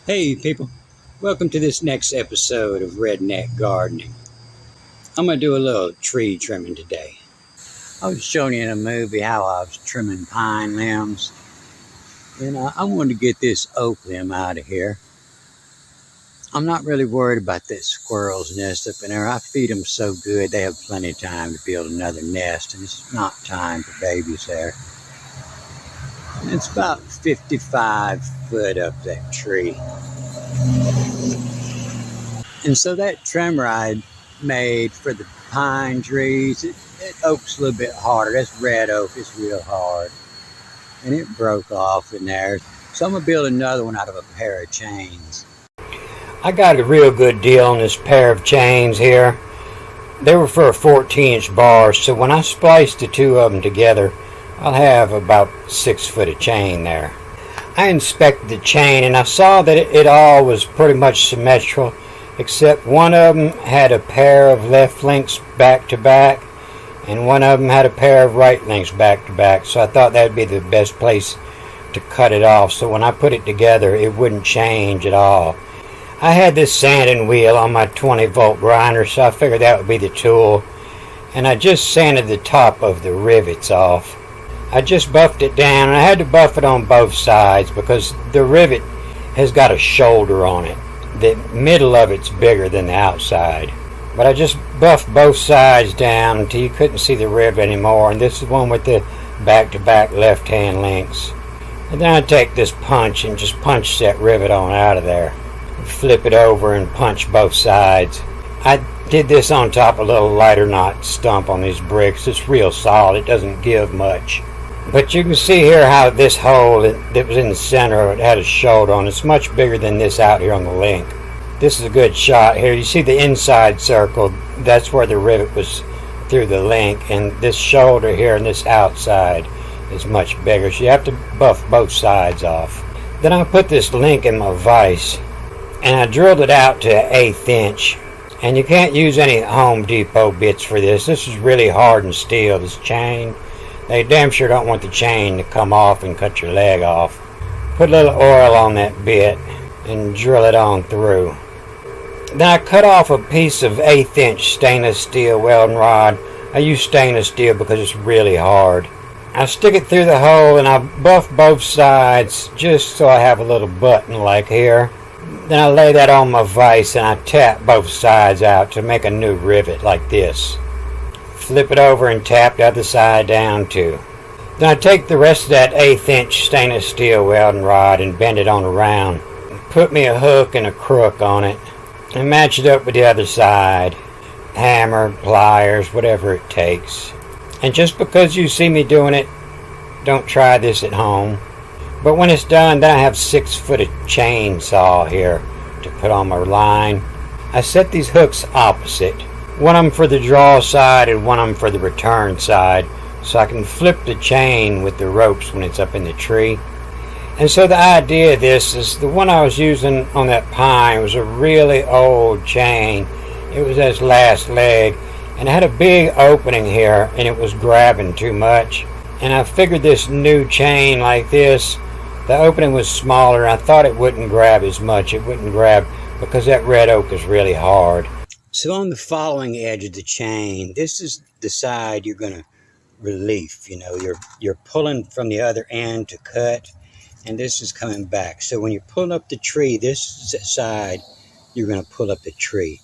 Hey people, welcome to this next episode of Redneck Gardening. I'm going to do a little tree trimming today. I was showing you in a movie how I was trimming pine limbs, and I wanted to get this oak limb out of here. I'm not really worried about that squirrel's nest up in there. I feed them so good they have plenty of time to build another nest, and it's not time for babies there. And it's about 55 foot up that tree. And so that trimmer I made for the pine trees, that oak's a little bit harder. That's red oak, it's real hard. And it broke off in there. So I'm going to build another one out of a pair of chains. I got a real good deal on this pair of chains here. They were for a 14-inch bar, so when I spliced the two of them together, I'll have about 6 foot of chain there. I inspected the chain and I saw that it all was pretty much symmetrical, except one of them had a pair of left links back to back, and one of them had a pair of right links back to back. So I thought that would be the best place to cut it off, so when I put it together it wouldn't change at all. I had this sanding wheel on my 20-volt grinder, so I figured that would be the tool, and I just sanded the top of the rivets off. I just buffed it down, and I had to buff it on both sides because the rivet has got a shoulder on it. The middle of it's bigger than the outside. But I just buffed both sides down until you couldn't see the rivet anymore, and this is one with the back-to-back left-hand links. And then I take this punch and just punch that rivet on out of there. Flip it over and punch both sides. I did this on top of a little lighter knot stump on these bricks. It's real solid, it doesn't give much. But you can see here how this hole that was in the center, it had a shoulder on it. It's much bigger than this out here on the link. This is a good shot here. You see the inside circle, that's where the rivet was through the link, and this shoulder here and this outside is much bigger, so you have to buff both sides off. Then I put this link in my vise and I drilled it out to an 1/8 inch. And you can't use any Home Depot bits for this. This is really hardened steel, this chain. They damn sure don't want the chain to come off and cut your leg off. Put a little oil on that bit and drill it on through. Then I cut off a piece of 1/8 inch stainless steel welding rod. I use stainless steel because it's really hard. I stick it through the hole and I buff both sides just so I have a little button like here. Then I lay that on my vise and I tap both sides out to make a new rivet like this. Flip it over and tap the other side down too. Then I take the rest of that 1/8 inch stainless steel welding rod and bend it on around. Put me a hook and a crook on it and match it up with the other side. Hammer, pliers, whatever it takes. And just because you see me doing it, don't try this at home. But when it's done, then I have 6 foot of chainsaw here to put on my line. I set these hooks opposite. One of them for the draw side and one of them for the return side, so I can flip the chain with the ropes when it's up in the tree. And so the idea of this is the one I was using on that pine was a really old chain. It was its last leg, and it had a big opening here, and it was grabbing too much. And I figured this new chain like this, the opening was smaller. I thought it wouldn't grab as much. It wouldn't grab because that red oak is really hard. So on the following edge of the chain, this is the side you're going to relief. You know, you're pulling from the other end to cut, and this is coming back. So when you're pulling up the tree, this side, you're going to pull up the tree.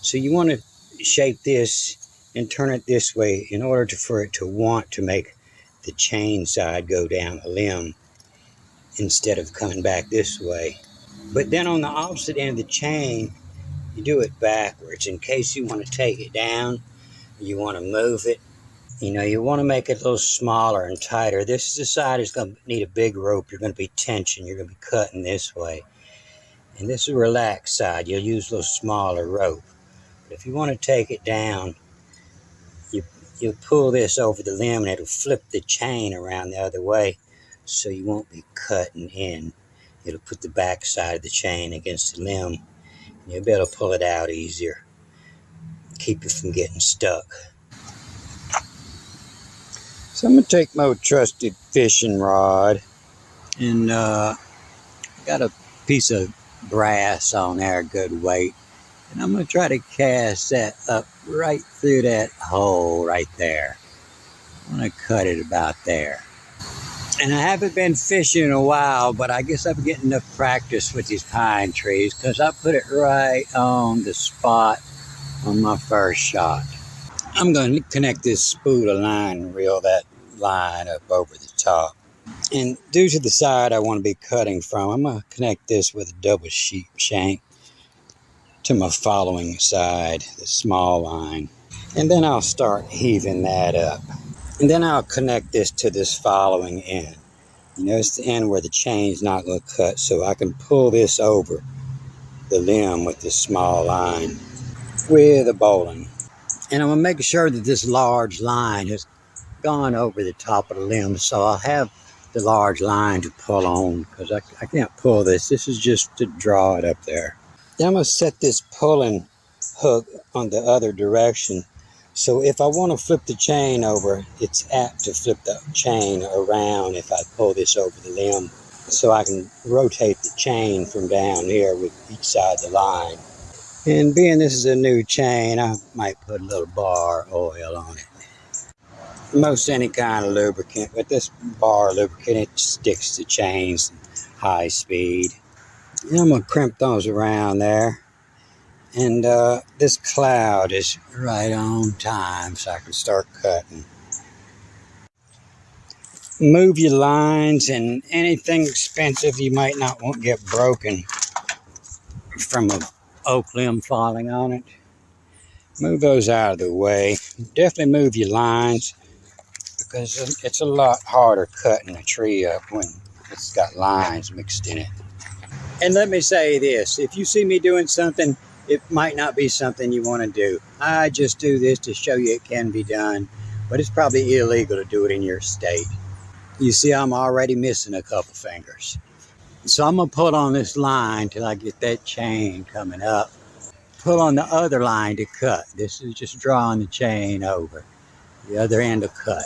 So you want to shape this and turn it this way in order for it to want to make the chain side go down a limb instead of coming back this way. But then on the opposite end of the chain, you do it backwards in case you want to take it down, you want to move it. You know, you want to make it a little smaller and tighter. This is the side that's going to need a big rope. You're going to be tension. You're going to be cutting this way. And this is a relaxed side. You'll use a little smaller rope. But if you want to take it down, you pull this over the limb and it'll flip the chain around the other way so you won't be cutting in. It'll put the back side of the chain against the limb. You'll be able to pull it out easier. Keep you from getting stuck. So I'm going to take my trusted fishing rod and got a piece of brass on there, good weight. And I'm going to try to cast that up right through that hole right there. I'm going to cut it about there. And I haven't been fishing in a while, but I guess I'm getting enough practice with these pine trees because I put it right on the spot on my first shot. I'm going to connect this spool of line and reel that line up over the top. And due to the side I want to be cutting from, I'm going to connect this with a double sheep shank to my following side, the small line. And then I'll start heaving that up. And then I'll connect this to this following end. You notice the end where the chain's not going to cut, so I can pull this over the limb with this small line with a bowline. And I'm going to make sure that this large line has gone over the top of the limb, so I'll have the large line to pull on because I can't pull this. This is just to draw it up there. Then I'm going to set this pulling hook on the other direction. So if I want to flip the chain over, it's apt to flip the chain around if I pull this over the limb. So I can rotate the chain from down here with each side of the line. And being this is a new chain, I might put a little bar oil on it. Most any kind of lubricant, but this bar lubricant, it sticks to chains high speed. And I'm going to crimp those around there. And this cloud is right on time, so I can start cutting. Move your lines, and anything expensive you might not want to get broken from an oak limb falling on it. Move those out of the way. Definitely move your lines because it's a lot harder cutting a tree up when it's got lines mixed in it. And let me say this, if you see me doing something, it might not be something you want to do. I just do this to show you it can be done, but it's probably illegal to do it in your state. You see, I'm already missing a couple fingers. So I'm going to pull on this line till I get that chain coming up. Pull on the other line to cut. This is just drawing the chain over. The other end will cut.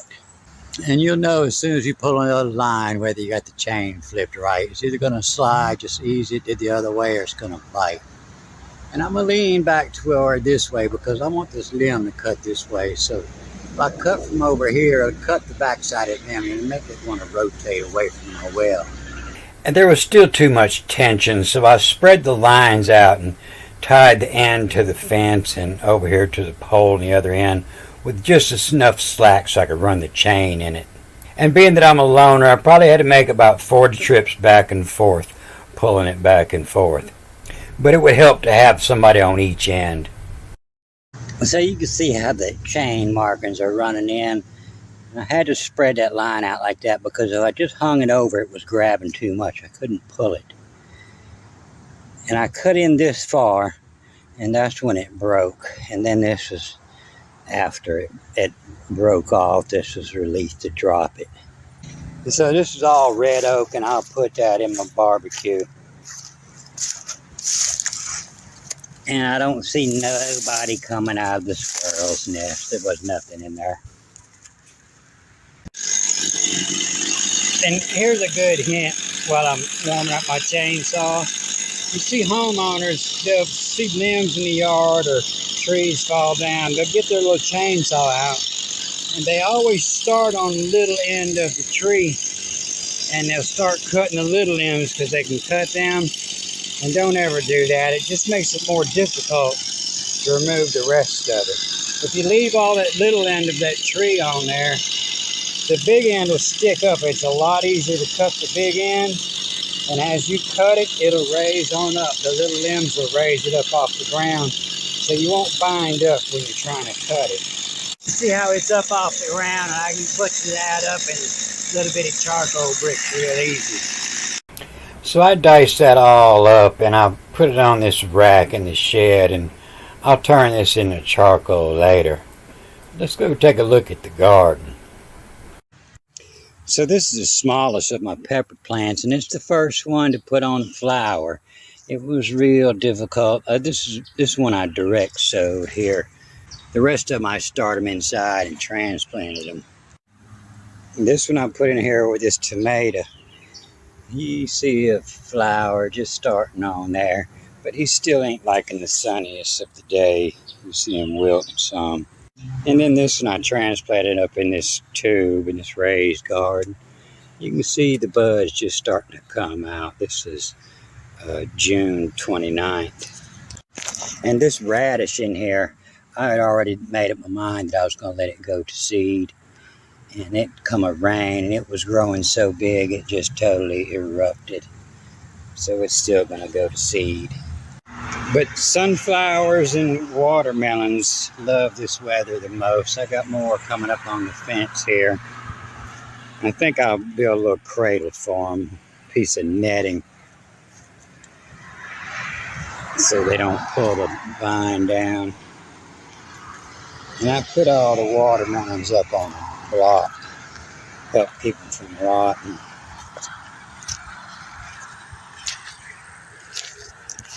And you'll know as soon as you pull on the other line whether you got the chain flipped right. It's either going to slide, just ease it the other way, or it's going to bite. And I'm going to lean back toward this way because I want this limb to cut this way. So if I cut from over here, I'll cut the backside of the limb and make it want to rotate away from my well. And there was still too much tension, so I spread the lines out and tied the end to the fence and over here to the pole on the other end with just enough slack so I could run the chain in it. And being that I'm a loner, I probably had to make about 40 trips back and forth, pulling it back and forth. But it would help to have somebody on each end. So you can see how the chain markings are running in. I had to spread that line out like that because if I just hung it over, it was grabbing too much. I couldn't pull it. And I cut in this far, and that's when it broke. And then this was after it broke off. This was released to drop it. So this is all red oak, and I'll put that in my barbecue. And I don't see nobody coming out of the squirrel's nest. There was nothing in there. And here's a good hint while I'm warming up my chainsaw. You see homeowners, they'll see limbs in the yard or trees fall down. They'll get their little chainsaw out, and they always start on the little end of the tree, and they'll start cutting the little limbs because they can cut them. And don't ever do that. It just makes it more difficult to remove the rest of it. If you leave all that little end of that tree on there, the big end will stick up. It's a lot easier to cut the big end. And as you cut it, it'll raise on up. The little limbs will raise it up off the ground. So you won't bind up when you're trying to cut it. See how it's up off the ground? I can butcher that up in little bitty charcoal bricks real easy. So I diced that all up and I put it on this rack in the shed, and I'll turn this into charcoal later. Let's go take a look at the garden. So this is the smallest of my pepper plants, and it's the first one to put on flower. It was real difficult. This one I direct sowed here. The rest of them I started them inside and transplanted them. And this one I put in here with this tomato. You see a flower just starting on there, but he still ain't liking the sunniest of the day. You see him wilting some. And then this one I transplanted up in this tube in this raised garden. You can see the buds just starting to come out. This is June 29th. And this radish in here, I had already made up my mind that I was going to let it go to seed. And it come a rain and it was growing so big it just totally erupted. So it's still going to go to seed. But sunflowers and watermelons love this weather the most. I got more coming up on the fence here. I think I'll build a little cradle for them, piece of netting, so they don't pull the vine down. And I put all the watermelons up on a block, help keep them from rotting.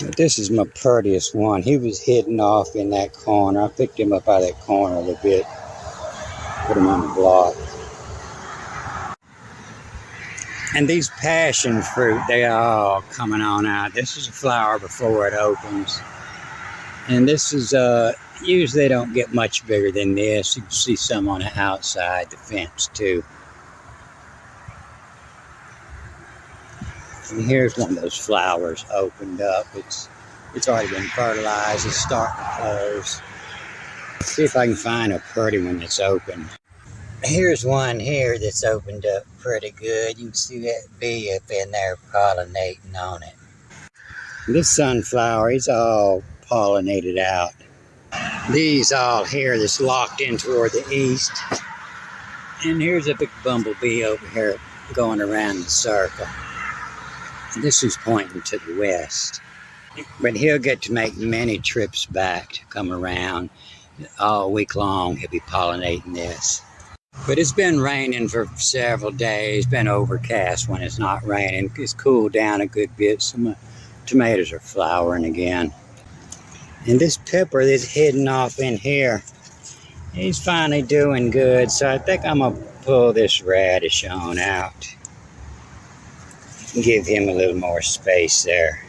But this is my prettiest one. He was hidden off in that corner. I picked him up out of that corner a little bit, put him on the block. And these passion fruit, they are all coming on out. This is a flower before it opens. And this is, usually they don't get much bigger than this. You can see some on the outside the fence too. And here's one of those flowers opened up. It's already been fertilized. It's starting to close. See if I can find a pretty one that's open. Here's one here that's opened up pretty good. You can see that bee up in there pollinating on it. This sunflower is all pollinated out. These all here that's locked in toward the east. And here's a big bumblebee over here going around the circle. And this is pointing to the west. But he'll get to make many trips back to come around. All week long he'll be pollinating this. But it's been raining for several days, been overcast when it's not raining. It's cooled down a good bit, so my tomatoes are flowering again. And this pepper that's hidden off in here, he's finally doing good, so I think I'm going to pull this radish on out. Give him a little more space there.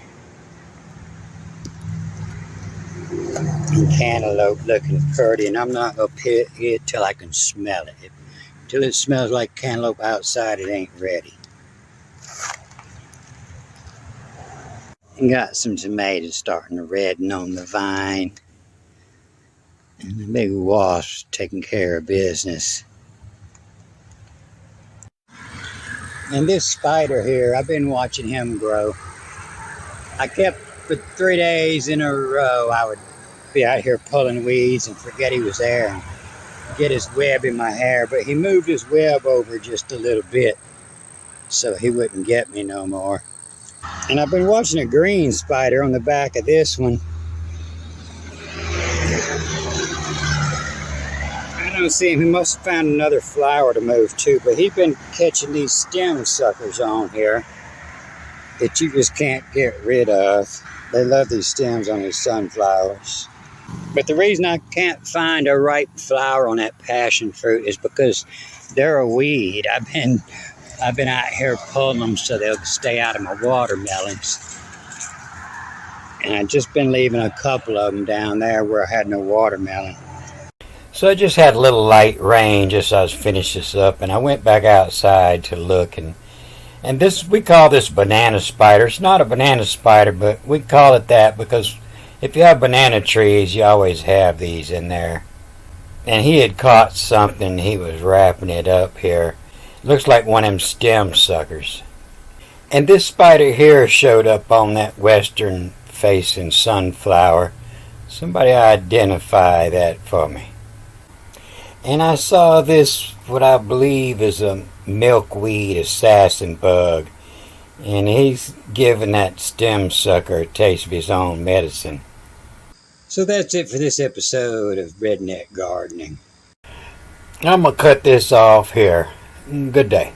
And cantaloupe looking pretty, and I'm not going to pick it till I can smell it. Till it smells like cantaloupe outside, it ain't ready. And got some tomatoes starting to redden on the vine. And the big wasp taking care of business. And this spider here, I've been watching him grow. I kept for 3 days in a row, I would be out here pulling weeds and forget he was there and get his web in my hair, but he moved his web over just a little bit so he wouldn't get me no more. And I've been watching a green spider on the back of this one. I don't see him. He must have found another flower to move to, but he's been catching these stem suckers on here that you just can't get rid of. They love these stems on these sunflowers. But the reason I can't find a ripe flower on that passion fruit is because they're a weed. I've been out here pulling them so they'll stay out of my watermelons. And I've just been leaving a couple of them down there where I had no watermelon. So I just had a little light rain just as I was finishing this up, and I went back outside to look, and this, we call this banana spider. It's not a banana spider, but we call it that because if you have banana trees, you always have these in there. And he had caught something, he was wrapping it up here. Looks like one of them stem suckers. And this spider here showed up on that western facing sunflower. Somebody identify that for me. And I saw this, what I believe is a milkweed assassin bug. And he's giving that stem sucker a taste of his own medicine. So that's it for this episode of Redneck Gardening. I'm going to cut this off here. Good day.